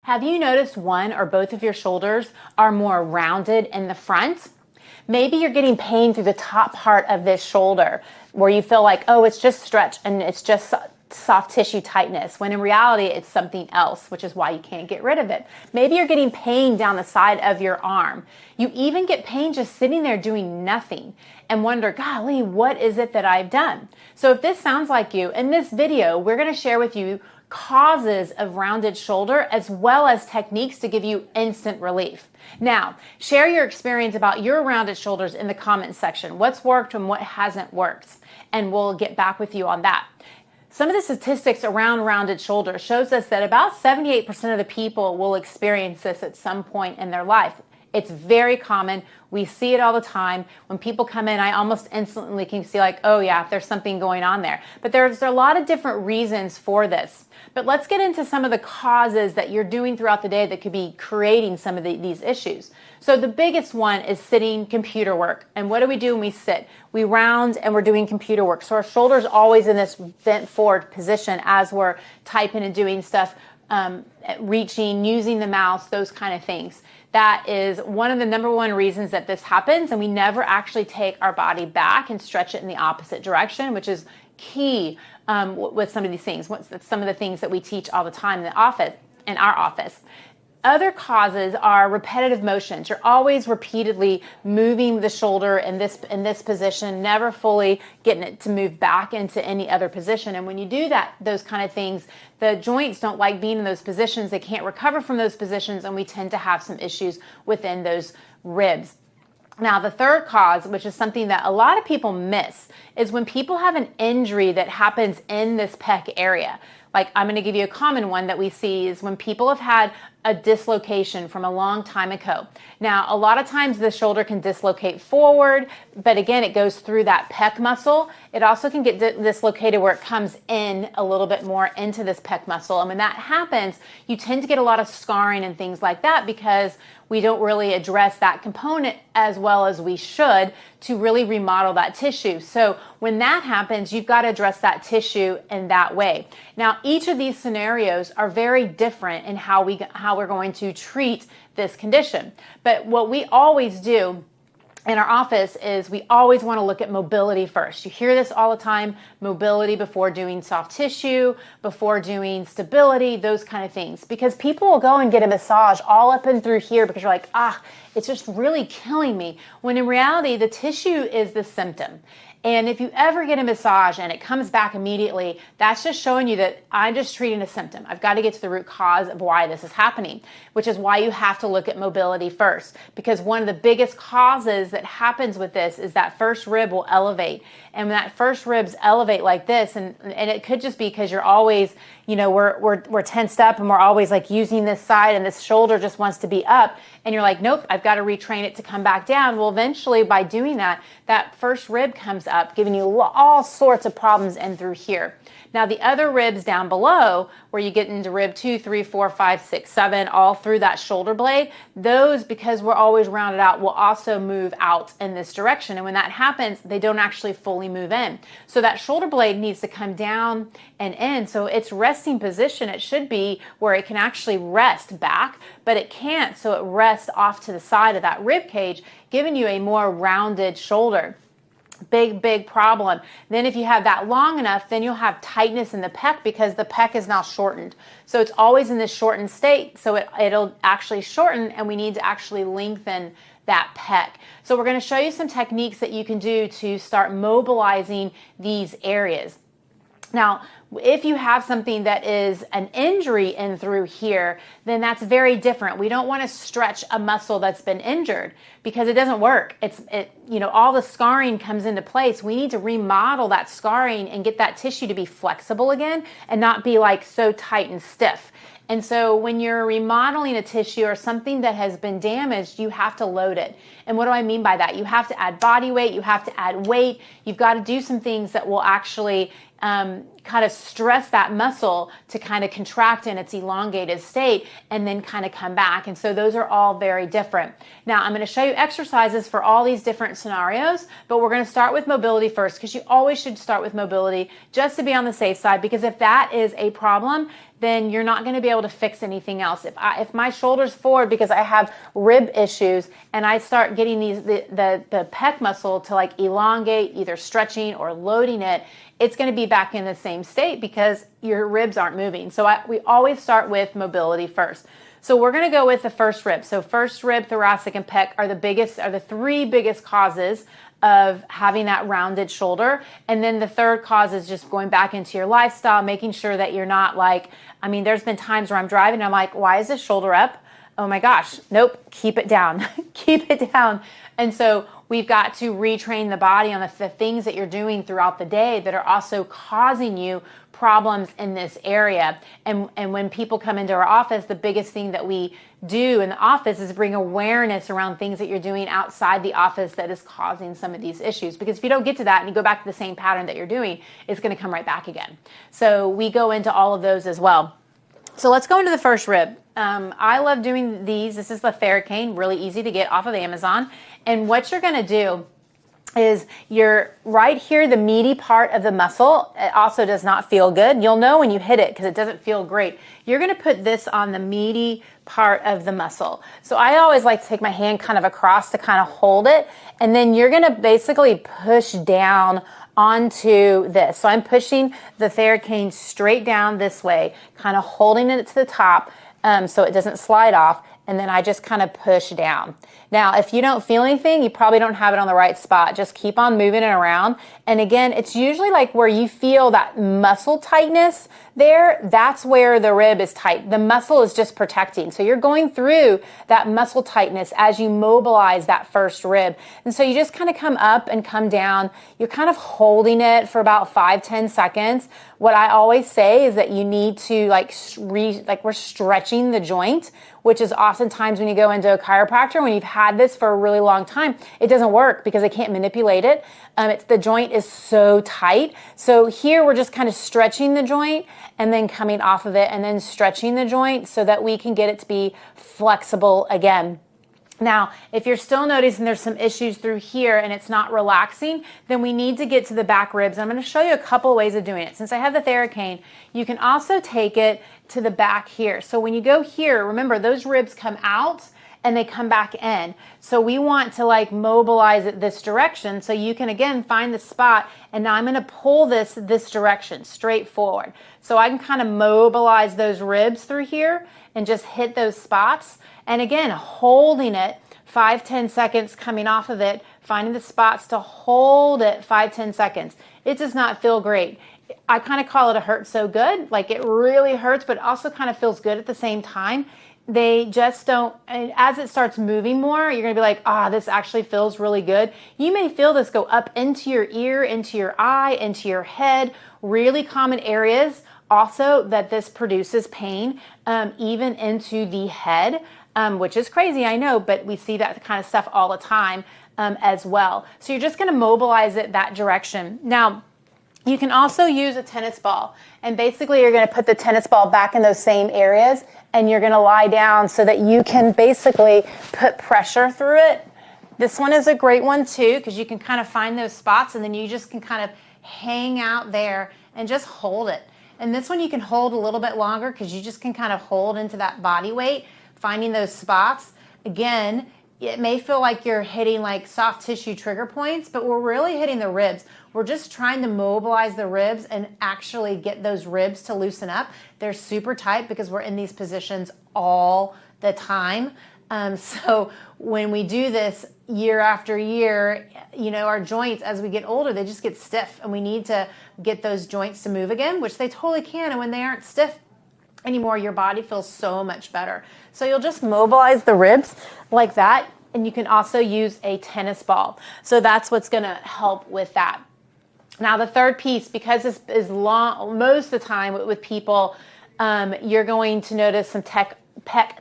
Have you noticed one or both of your shoulders are more rounded in the front? Maybe you're getting pain through the top part of this shoulder where you feel like, oh, it's just stretch and it's just soft tissue tightness, when in reality it's something else, which is why you can't get rid of it. Maybe you're getting pain down the side of your arm. You even get pain just sitting there doing nothing and wonder, golly, what is it that I've done? So if this sounds like you, in this video, we're going to share with you causes of rounded shoulder as well as techniques to give you instant relief. Now, share your experience about your rounded shoulders in the comments section. What's worked and what hasn't worked, and we'll get back with you on that. Some of the statistics around rounded shoulders shows us that about 78% of the people will experience this at some point in their life. It's very common. We see it all the time. When people come in, I almost instantly can see like, oh yeah, there's something going on there. But there's a lot of different reasons for this. But let's get into some of the causes that you're doing throughout the day that could be creating some of these issues. So the biggest one is sitting computer work. And what do we do when we sit? We round and we're doing computer work. So our shoulder's always in this bent forward position as we're typing and doing stuff, reaching, using the mouse, those kind of things. That is one of the number one reasons that this happens, and we never actually take our body back and stretch it in the opposite direction, which is key with some of these things. Some of the things that we teach all the time in our office. Other causes are repetitive motions. You're always repeatedly moving the shoulder in this position, never fully getting it to move back into any other position. And when you do that, those kind of things, the joints don't like being in those positions. They can't recover from those positions, and we tend to have some issues within those ribs. Now, the third cause, which is something that a lot of people miss, is when people have an injury that happens in this pec area. Like, I'm going to give you a common one that we see is when people have had a dislocation from a long time ago. Now, a lot of times the shoulder can dislocate forward, but again, it goes through that pec muscle. It also can get dislocated where it comes in a little bit more into this pec muscle. And when that happens, you tend to get a lot of scarring and things like that because we don't really address that component as well as we should to really remodel that tissue. So when that happens, you've got to address that tissue in that way. Now, each of these scenarios are very different in how we're going to treat this condition. But what we always do in our office is we always want to look at mobility first. You hear this all the time, mobility before doing soft tissue, before doing stability, those kind of things. Because people will go and get a massage all up and through here because you're like, it's just really killing me. When in reality, the tissue is the symptom. And if you ever get a massage and it comes back immediately, that's just showing you that I'm just treating a symptom. I've got to get to the root cause of why this is happening, which is why you have to look at mobility first. Because one of the biggest causes that happens with this is that first rib will elevate. And when that first ribs elevate like this, and it could just be because you're always, we're tensed up and we're always like using this side and this shoulder just wants to be up. And you're like, nope, I've got to retrain it to come back down. Well, eventually by doing that, that first rib comes up, giving you all sorts of problems in through here. Now, the other ribs down below, where you get into rib 2, 3, 4, 5, 6, 7, all through that shoulder blade, those, because we're always rounded out, will also move out in this direction. And when that happens, they don't actually fully move in. So that shoulder blade needs to come down and in. So its resting position, it should be where it can actually rest back, but it can't. So it rests off to the side of that rib cage, giving you a more rounded shoulder. Big problem. Then if you have that long enough, then you'll have tightness in the pec because the pec is now shortened. So it's always in this shortened state. So it'll actually shorten, and we need to actually lengthen that pec. So we're going to show you some techniques that you can do to start mobilizing these areas. Now, if you have something that is an injury in through here, then that's very different. We don't want to stretch a muscle that's been injured because it doesn't work. All the scarring comes into place. We need to remodel that scarring and get that tissue to be flexible again and not be like so tight and stiff. And so when you're remodeling a tissue or something that has been damaged, you have to load it. And what do I mean by that? You have to add body weight. You have to add weight. You've got to do some things that will actually kind of stress that muscle to kind of contract in its elongated state and then kind of come back. And so those are all very different. Now I'm going to show you exercises for all these different scenarios, but we're going to start with mobility first, because you always should start with mobility just to be on the safe side, because if that is a problem, then you're not going to be able to fix anything else. If my shoulder's forward because I have rib issues and I start getting the pec muscle to like elongate, either stretching or loading it, it's going to be back in the same state because your ribs aren't moving. So we always start with mobility first. So we're going to go with the first rib. So first rib, thoracic, and pec are the three biggest causes of having that rounded shoulder. And then the third cause is just going back into your lifestyle, making sure that you're not like, there's been times where I'm driving and I'm like, why is this shoulder up? Oh my gosh, nope, keep it down, keep it down. And so we've got to retrain the body on the things that you're doing throughout the day that are also causing you problems in this area. And when people come into our office, the biggest thing that we do in the office is bring awareness around things that you're doing outside the office that is causing some of these issues. Because if you don't get to that and you go back to the same pattern that you're doing, it's going to come right back again. So we go into all of those as well. So let's go into the first rib. I love doing these. This is the Theracane, really easy to get off of Amazon. And what you're going to do is you're right here, the meaty part of the muscle. It also does not feel good. You'll know when you hit it because it doesn't feel great. You're going to put this on the meaty part of the muscle. So I always like to take my hand kind of across to kind of hold it. And then you're going to basically push down onto this. So I'm pushing the Theracane straight down this way, kind of holding it to the top so it doesn't slide off. And then I just kind of push down. Now, if you don't feel anything, you probably don't have it on the right spot. Just keep on moving it around. And again, it's usually like where you feel that muscle tightness there, that's where the rib is tight. The muscle is just protecting. So you're going through that muscle tightness as you mobilize that first rib. And so you just kind of come up and come down. You're kind of holding it for about 5-10 seconds. What I always say is that you need to like we're stretching the joint, which is oftentimes when you go into a chiropractor, when you've had this for a really long time, it doesn't work because they can't manipulate it. The joint is so tight. So here we're just kind of stretching the joint and then coming off of it and then stretching the joint so that we can get it to be flexible again. Now, if you're still noticing there's some issues through here and it's not relaxing, then we need to get to the back ribs. And I'm going to show you a couple ways of doing it. Since I have the Theracane, you can also take it to the back here. So when you go here, remember those ribs come out and they come back in. So we want to like mobilize it this direction. So you can again find the spot, and now I'm going to pull this direction straight forward. So I can kind of mobilize those ribs through here and just hit those spots. And again, holding it 5-10 seconds, coming off of it, finding the spots to hold it 5-10 seconds. It does not feel great. I kind of call it a hurt so good. Like it really hurts, but it also kind of feels good at the same time. They just don't, and as it starts moving more, you're going to be like, this actually feels really good. You may feel this go up into your ear, into your eye, into your head, really common areas also that this produces pain, even into the head, which is crazy, I know, but we see that kind of stuff all the time as well. So you're just going to mobilize it that direction. Now, you can also use a tennis ball, and basically you're going to put the tennis ball back in those same areas, and you're going to lie down so that you can basically put pressure through it. This one is a great one too, because you can kind of find those spots, and then you just can kind of hang out there and just hold it. And this one you can hold a little bit longer because you just can kind of hold into that body weight, finding those spots. Again, it may feel like you're hitting like soft tissue trigger points, but we're really hitting the ribs. We're just trying to mobilize the ribs and actually get those ribs to loosen up. They're super tight because we're in these positions all the time. So when we do this year after year, our joints, as we get older, they just get stiff, and we need to get those joints to move again, which they totally can. And when they aren't stiff anymore, your body feels so much better. So you'll just mobilize the ribs like that. And you can also use a tennis ball. So that's what's going to help with that. Now, the third piece, because this is long, most of the time with people, you're going to notice some pec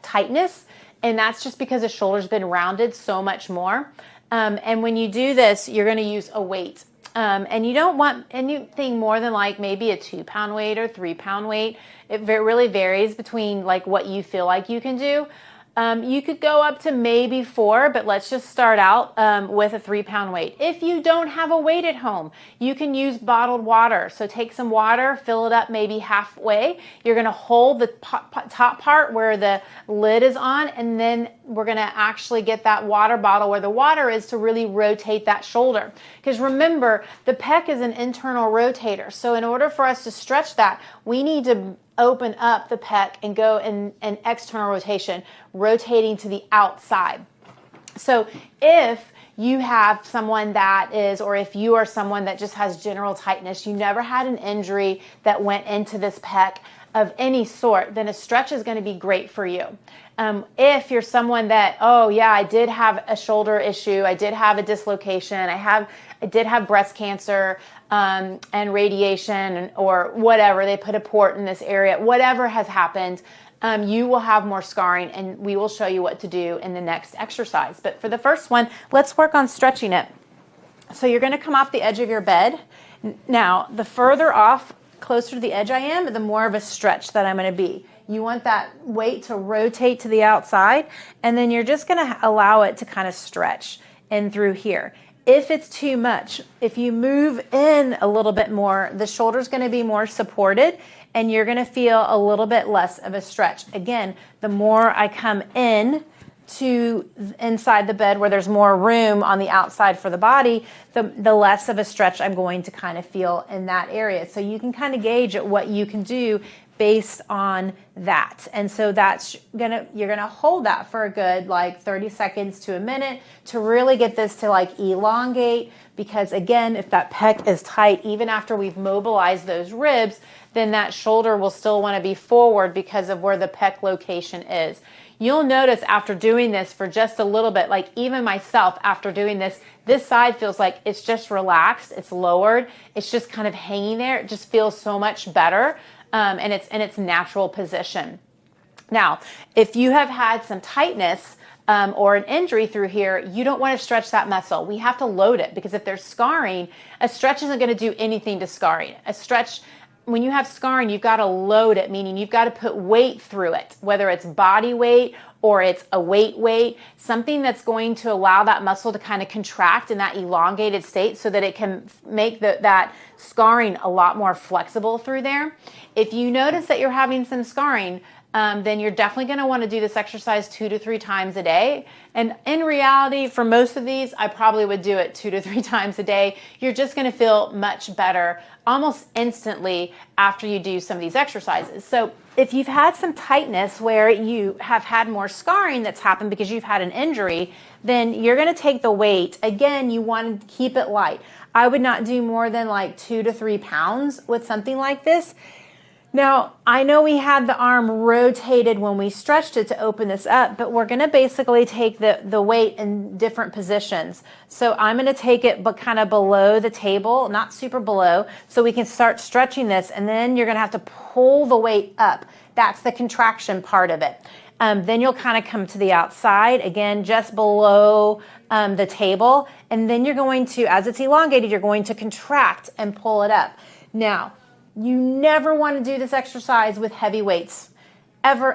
tightness. And that's just because the shoulder's been rounded so much more. And when you do this, you're going to use a weight. And you don't want anything more than like maybe a 2-pound weight or 3-pound weight. It really varies between like what you feel like you can do. You could go up to maybe 4, but let's just start out with a 3-pound weight. If you don't have a weight at home, you can use bottled water. So take some water, fill it up maybe halfway. You're going to hold the top part where the lid is on, and then we're going to actually get that water bottle where the water is to really rotate that shoulder. Because remember, the pec is an internal rotator. So in order for us to stretch that, we need to open up the pec and go in an external rotation, rotating to the outside. So if you have someone that is, or if you are someone that just has general tightness, you never had an injury that went into this pec of any sort, then a stretch is going to be great for you. If you're someone that, oh yeah, I did have a shoulder issue, I did have a dislocation, I did have breast cancer, and radiation or whatever, they put a port in this area, whatever has happened, you will have more scarring, and we will show you what to do in the next exercise. But for the first one, let's work on stretching it. So you're going to come off the edge of your bed. Now, the further off, closer to the edge I am, the more of a stretch that I'm going to be. You want that weight to rotate to the outside, and then you're just going to allow it to kind of stretch in through here. If it's too much, if you move in a little bit more, the shoulder's going to be more supported, and you're going to feel a little bit less of a stretch. Again, the more I come in to inside the bed where there's more room on the outside for the body, the less of a stretch I'm going to kind of feel in that area. So you can kind of gauge at what you can do based on that. And so you're gonna hold that for a good like 30 seconds to a minute to really get this to like elongate, because again, if that pec is tight, even after we've mobilized those ribs, then that shoulder will still want to be forward because of where the pec location is. You'll notice after doing this for just a little bit, like even myself after doing this, this side feels like it's just relaxed, it's lowered, it's just kind of hanging there. It just feels so much better. And it's in its natural position. Now, if you have had some tightness or an injury through here, you don't want to stretch that muscle. We have to load it, because if there's scarring, a stretch isn't going to do anything to scarring. A stretch, when you have scarring, you've got to load it, meaning you've got to put weight through it, whether it's body weight or it's a weight, something that's going to allow that muscle to kind of contract in that elongated state so that it can make that scarring a lot more flexible through there. If you notice that you're having some scarring, then you're definitely going to want to do this exercise 2 to 3 times a day. And in reality, for most of these, I probably would do it 2 to 3 times a day. You're just going to feel much better almost instantly after you do some of these exercises. So if you've had some tightness where you have had more scarring that's happened because you've had an injury, then you're going to take the weight. Again, you want to keep it light. I would not do more than like 2 to 3 pounds with something like this. Now, I know we had the arm rotated when we stretched it to open this up, but we're going to basically take the weight in different positions. So I'm going to take it but kind of below the table, not super below, so we can start stretching this, and then you're going to have to pull the weight up. That's the contraction part of it. Then you'll kind of come to the outside, again, just below the table, and then you're going to, as it's elongated, you're going to contract and pull it up. Now, you never want to do this exercise with heavy weights, ever,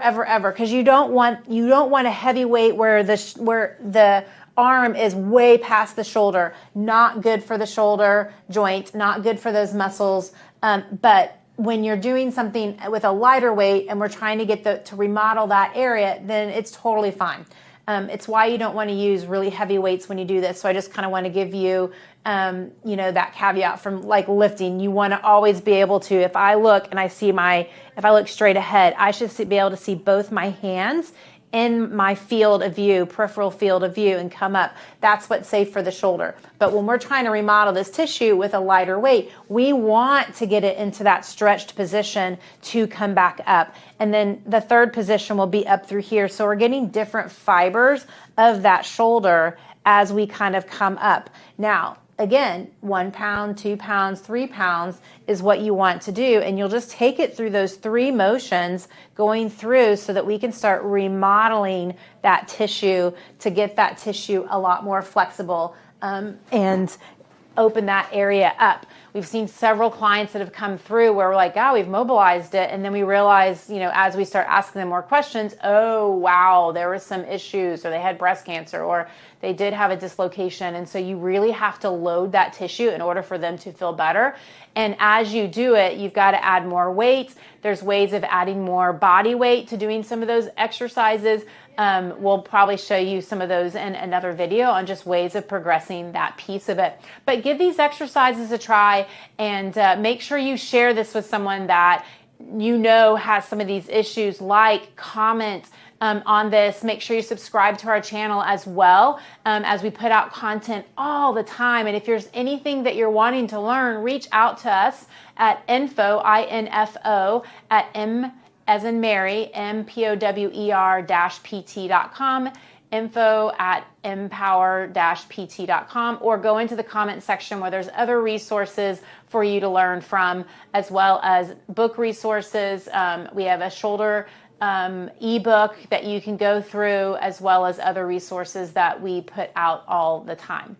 because you don't want a heavy weight where the arm is way past the shoulder. Not good for the shoulder joint, not good for those muscles. But when you're doing something with a lighter weight and we're trying to get to remodel that area, then it's totally fine. It's why you don't want to use really heavy weights when you do this. So I just kind of want to give you, that caveat from like lifting. You want to always be able to, if I look straight ahead, I should be able to see both my hands in my field of view, peripheral field of view, and come up. That's what's safe for the shoulder. But when we're trying to remodel this tissue with a lighter weight, we want to get it into that stretched position to come back up. And then the third position will be up through here. So we're getting different fibers of that shoulder as we kind of come up. Now, again, 1 pound, 2 pounds, 3 pounds is what you want to do. And you'll just take it through those 3 motions going through so that we can start remodeling that tissue to get that tissue a lot more flexible and open that area up. We've seen several clients that have come through where we're like, oh, we've mobilized it. And then we realize, as we start asking them more questions, oh, wow, there were some issues, or they had breast cancer, or they did have a dislocation. And so you really have to load that tissue in order for them to feel better. And as you do it, you've got to add more weight. There's ways of adding more body weight to doing some of those exercises. We'll probably show you some of those in another video on just ways of progressing that piece of it. But give these exercises a try, and make sure you share this with someone that has some of these issues. Like, comment on this. Make sure you subscribe to our channel as well, as we put out content all the time. And if there's anything that you're wanting to learn, reach out to us at info, I-N-F-O, at as in Mary, MPOWER-PT.com, info at empower-pt.com, or go into the comment section where there's other resources for you to learn from, as well as book resources. We have a shoulder ebook that you can go through, as well as other resources that we put out all the time.